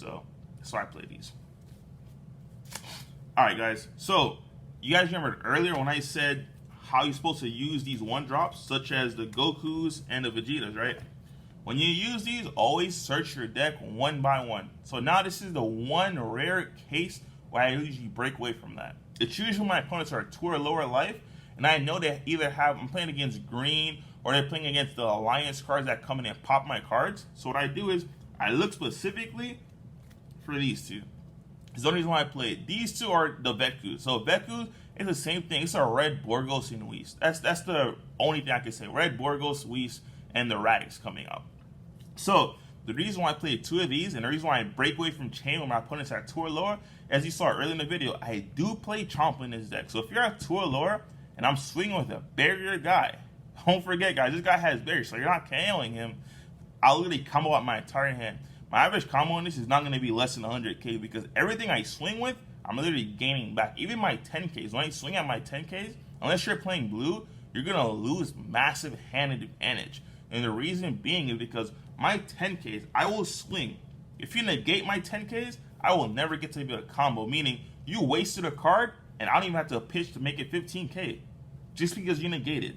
So that's why I play these. Alright guys, so you guys remembered earlier when I said how you're supposed to use these one drops, such as the Gokus and the Vegetas, right? When you use these, always search your deck one by one. So now this is the one rare case where I usually break away from that. It's usually when my opponents are 2 or lower life, and I know they either I'm playing against green, or they're playing against the alliance cards that come in and pop my cards. So what I do is, I look specifically for these two. It's the only reason why I play it. These two are the Vekus. So Vekus is the same thing. It's a red Borgos and Whis. That's the only thing I can say. Red Borgos, Whis, and the Radix coming out. So the reason why I play 2 of these, and the reason why I break away from Chain when my opponents are 2 or lower, as you saw earlier in the video, I do play Chomp in this deck. So if you're at 2 or lower, and I'm swinging with a barrier guy, don't forget guys, this guy has barrier, so you're not KOing him. I'll literally combo out my entire hand. My average combo on this is not going to be less than 100k because everything I swing with, I'm literally gaining back. Even my 10ks, when I swing at my 10ks, unless you're playing blue, you're going to lose massive hand advantage. And the reason being is because my 10ks, I will swing. If you negate my 10ks, I will never get to be a combo, meaning you wasted a card and I don't even have to pitch to make it 15k just because you negated.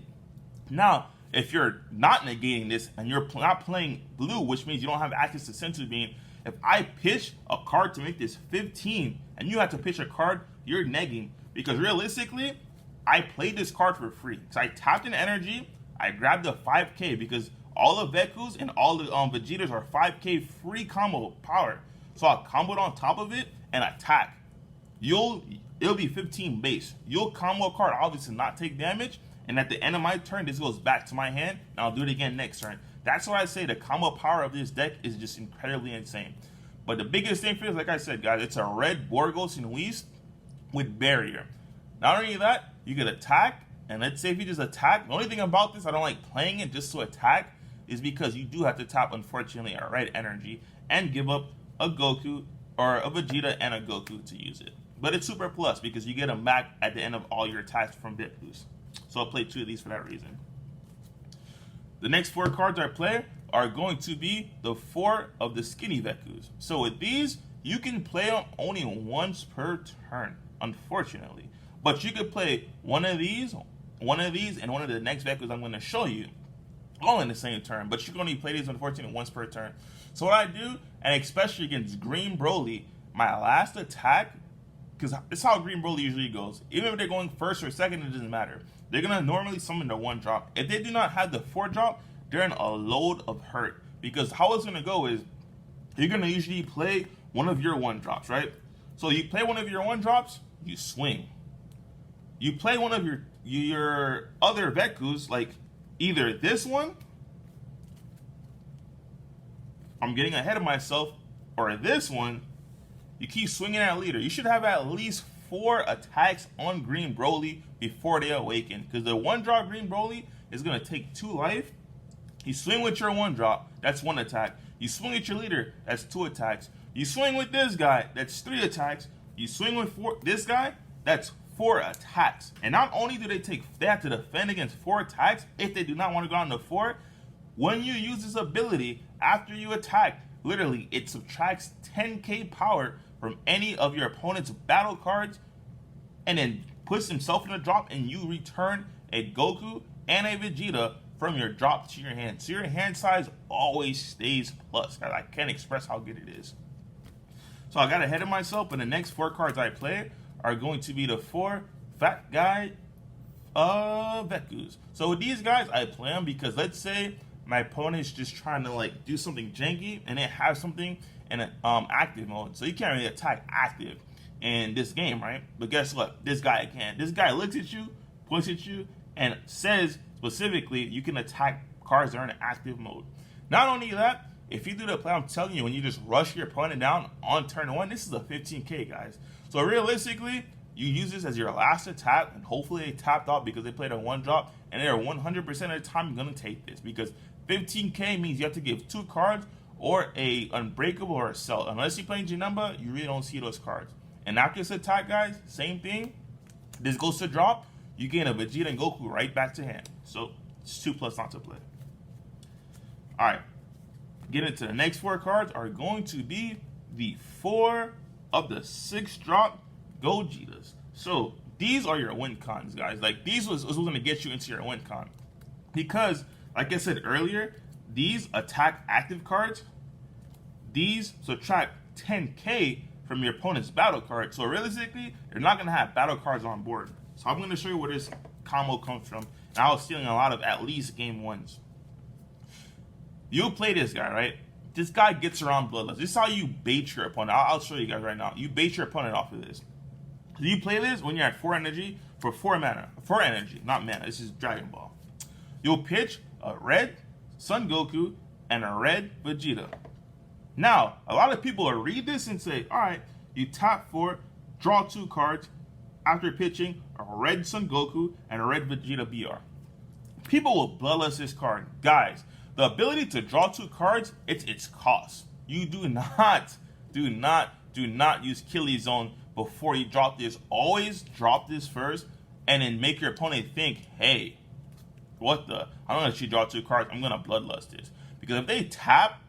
Now, if you're not negating this and you're not playing blue, which means you don't have access to Sensu Bean, if I pitch a card to make this 15 and you have to pitch a card, you're negging. Because realistically, I played this card for free. So I tapped in energy, I grabbed the 5k because all the Vekus and all the Vegetas are 5k free combo power. So I'll combo it on top of it and attack. It'll be 15 base. You'll combo a card, obviously not take damage, and at the end of my turn, this goes back to my hand, and I'll do it again next turn. That's why I say the combo power of this deck is just incredibly insane. But the biggest thing for this, like I said, guys, it's a red Borgos and Whis with barrier. Not only that, you can attack, and let's say if you just attack, the only thing about this, I don't like playing it just to attack, is because you do have to tap, unfortunately, a red energy, and give up a Goku, or a Vegeta and a Goku to use it. But it's super plus, because you get them back at the end of all your attacks from Vekus. So I'll play 2 of these for that reason. The next 4 cards I play are going to be the 4 of the skinny Vekus. So with these, you can play them only once per turn, unfortunately. But you could play one of these, and one of the next Vekus I'm going to show you, all in the same turn. But you can only play these, unfortunately, once per turn. So what I do, and especially against Green Broly, my last attack, because this is how Green Broly usually goes. Even if they're going first or second, it doesn't matter. They're going to normally summon the 1 drop. If they do not have the 4 drop, they're in a load of hurt. Because how it's going to go is, you're going to usually play one of your 1 drops, right? So you play one of your 1 drops, you swing. You play one of your other Vekus, like either this one, I'm getting ahead of myself, or this one, you keep swinging at leader. You should have at least 4 attacks on Green Broly before they awaken. Because the 1 drop Green Broly is going to take 2 life. You swing with your 1 drop, that's 1 attack. You swing with your leader, that's 2 attacks. You swing with this guy, that's 3 attacks. You swing with this guy, that's 4 attacks. And not only do they have to defend against 4 attacks if they do not want to go on to 4. When you use this ability, after you attack, literally it subtracts 10k power from any of your opponent's battle cards, and then puts himself in a drop, and you return a Goku and a Vegeta from your drop to your hand. So your hand size always stays plus. I can't express how good it is. So I got ahead of myself, and the next 4 cards I play are going to be the 4 fat guy Vekus. So with these guys, I play them because let's say my opponent is just trying to like do something janky, and they have something in an active mode, so you can't really attack active in this game, right? But guess what? This guy can. This guy looks at you, points at you, and says specifically you can attack cards that are in active mode. Not only that, if you do the play, I'm telling you, when you just rush your opponent down on turn 1, this is a 15k, guys. So realistically, you use this as your last attack, and hopefully they tapped out because they played a 1 drop, and they're 100% of the time going to take this, because 15k means you have to give 2 cards or a unbreakable or a cell. Unless you're playing Janemba, you really don't see those cards. And after this attack, guys, same thing. This goes to drop, you gain a Vegeta and Goku right back to hand. So it's 2+ not to play. Alright. Get into the next 4 cards are going to be the 4 of the 6 drop Gogetas. So these are your win cons, guys. Like, these was going to get you into your win con. Because, like I said earlier, these attack active cards, these subtract 10k from your opponent's battle card. So realistically, you're not going to have battle cards on board. So I'm going to show you where this combo comes from. And I was stealing a lot of at least game 1s. You play this guy, right? This guy gets around Bloodlust. This is how you bait your opponent. I'll show you guys right now. You bait your opponent off of this. So you play this when you're at 4 energy for 4 mana. 4 energy, not mana. This is Dragon Ball. You'll pitch a red Son Goku and a red Vegeta. Now, a lot of people will read this and say, all right, you tap 4, draw 2 cards after pitching a red Son Goku and a red Vegeta BR. People will bloodlust this card. Guys, the ability to draw 2 cards, it's its cost. You do not use Killy Zone before you drop this. Always drop this first and then make your opponent think, hey, what the? I'm going to actually draw 2 cards. I'm going to bloodlust this. Because if they tap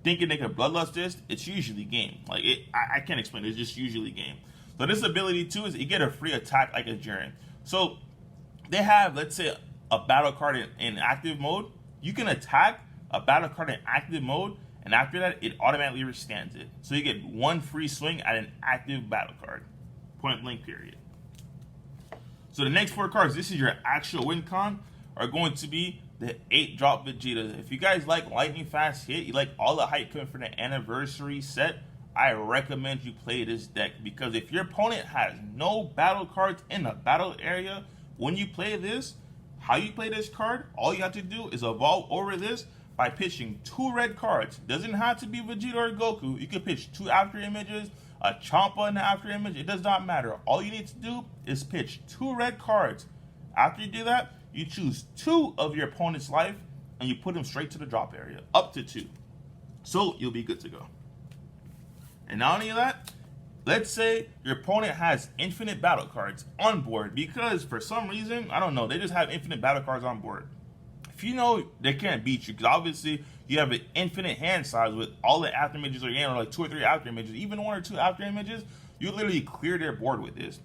thinking they can bloodlust this, it's usually game. Like, I can't explain it. It's just usually game. So this ability too is you get a free attack like a Jiren. So they have, let's say, a battle card in active mode. You can attack a battle card in active mode, and after that, it automatically withstands it. So you get 1 free swing at an active battle card. Point blank period. So the next 4 cards, this is your actual win con, are going to be the 8 drop Vegeta. If you guys like lightning fast hit, you like all the hype coming for the anniversary set, I recommend you play this deck. Because if your opponent has no battle cards in the battle area, when you play this, how you play this card, all you have to do is evolve over this by pitching 2 red cards. Doesn't have to be Vegeta or Goku. You can pitch 2 after images, a Champa in the after image. It does not matter. All you need to do is pitch 2 red cards. After you do that, you choose 2 of your opponent's life and you put them straight to the drop area, up to 2. So you'll be good to go. And not only that, let's say your opponent has infinite battle cards on board because for some reason, I don't know, they just have infinite battle cards on board. If you know they can't beat you, because obviously you have an infinite hand size with all the after images, or you know, like 2 or 3 after images, even 1 or 2 after images, you literally clear their board with this.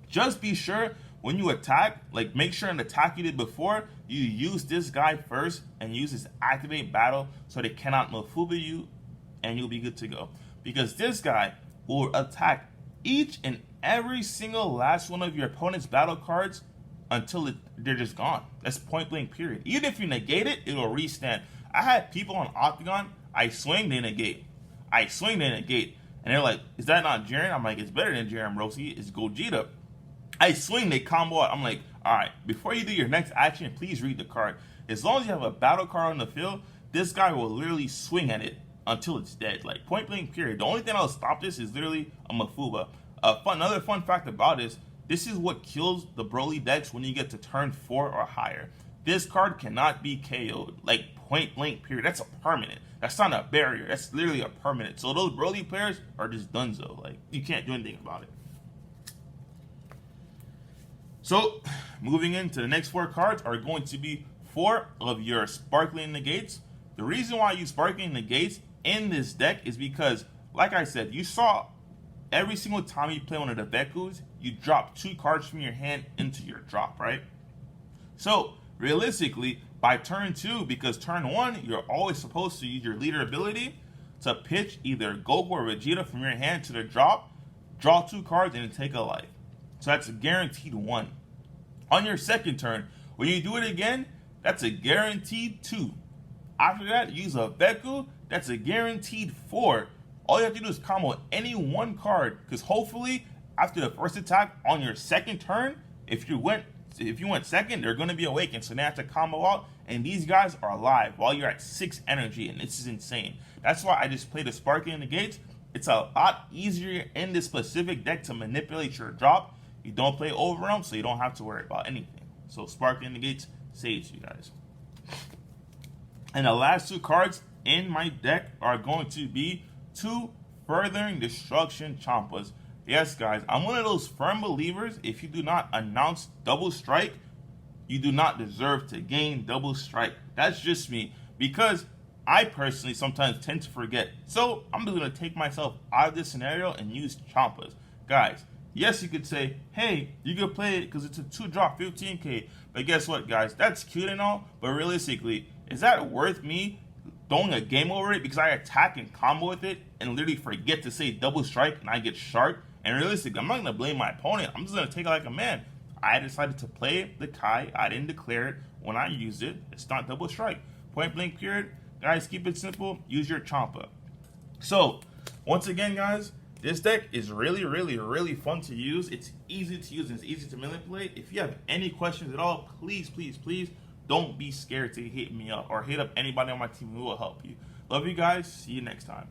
Just be sure when you attack, like make sure in the attack you did before, you use this guy first and use his activate battle so they cannot Mafuba you and you'll be good to go. Because this guy will attack each and every single last one of your opponent's battle cards until they're just gone. That's point blank period. Even if you negate it, it'll restand. I had people on Octagon, I swing, they negate. I swing, they negate. And they're like, is that not Jiren? I'm like, it's better than Jiren, Rosie. It's Gogeta. I swing, they combo out. I'm like, all right, before you do your next action, please read the card. As long as you have a battle card on the field, this guy will literally swing at it until it's dead. Like, point blank period. The only thing that'll stop this is literally a Mafuba. Another fun fact about this is what kills the Broly decks when you get to turn 4 or higher. This card cannot be KO'd. Like, point blank period. That's a permanent. That's not a barrier. That's literally a permanent. So those Broly players are just donezo. Like, you can't do anything about it. So, moving into the next 4 cards are going to be 4 of your Sparkling Negates. The reason why I use Sparkling Negates in this deck is because, like I said, you saw every single time you play one of the Vekus, you drop 2 cards from your hand into your drop, right? So, realistically, by turn 2, because turn 1, you're always supposed to use your leader ability to pitch either Goku or Vegeta from your hand to the drop, draw 2 cards, and then take a life. So that's a guaranteed 1. On your second turn, when you do it again, that's a guaranteed 2. After that, use a Veku, that's a guaranteed 4. All you have to do is combo any 1 card, because hopefully, after the first attack on your second turn, if you went second, they're going to be awakened, so they have to combo out, and these guys are alive while you're at 6 energy, and this is insane. That's why I just play the Sparking Negates. It's a lot easier in this specific deck to manipulate your drop. You don't play Overwhelm, so you don't have to worry about anything. So Sparkling Negates saves you guys. And the last 2 cards in my deck are going to be 2 Furthering Destruction Champas. Yes, guys, I'm one of those firm believers, if you do not announce double strike, you do not deserve to gain double strike. That's just me. Because I personally sometimes tend to forget. So I'm just going to take myself out of this scenario and use Champas. Guys, yes, you could say, hey, you could play it because it's a 2-drop 15k. But guess what, guys? That's cute and all, but realistically, is that worth me throwing a game over it because I attack and combo with it and literally forget to say double strike and I get shark? And realistically, I'm not going to blame my opponent. I'm just going to take it like a man. I decided to play the Kai. I didn't declare it. When I used it, it's not double strike. Point blank period. Guys, keep it simple. Use your Champa. So, once again, guys, this deck is really, really, really fun to use. It's easy to use and it's easy to manipulate. If you have any questions at all, please, please, please don't be scared to hit me up or hit up anybody on my team who will help you. Love you guys. See you next time.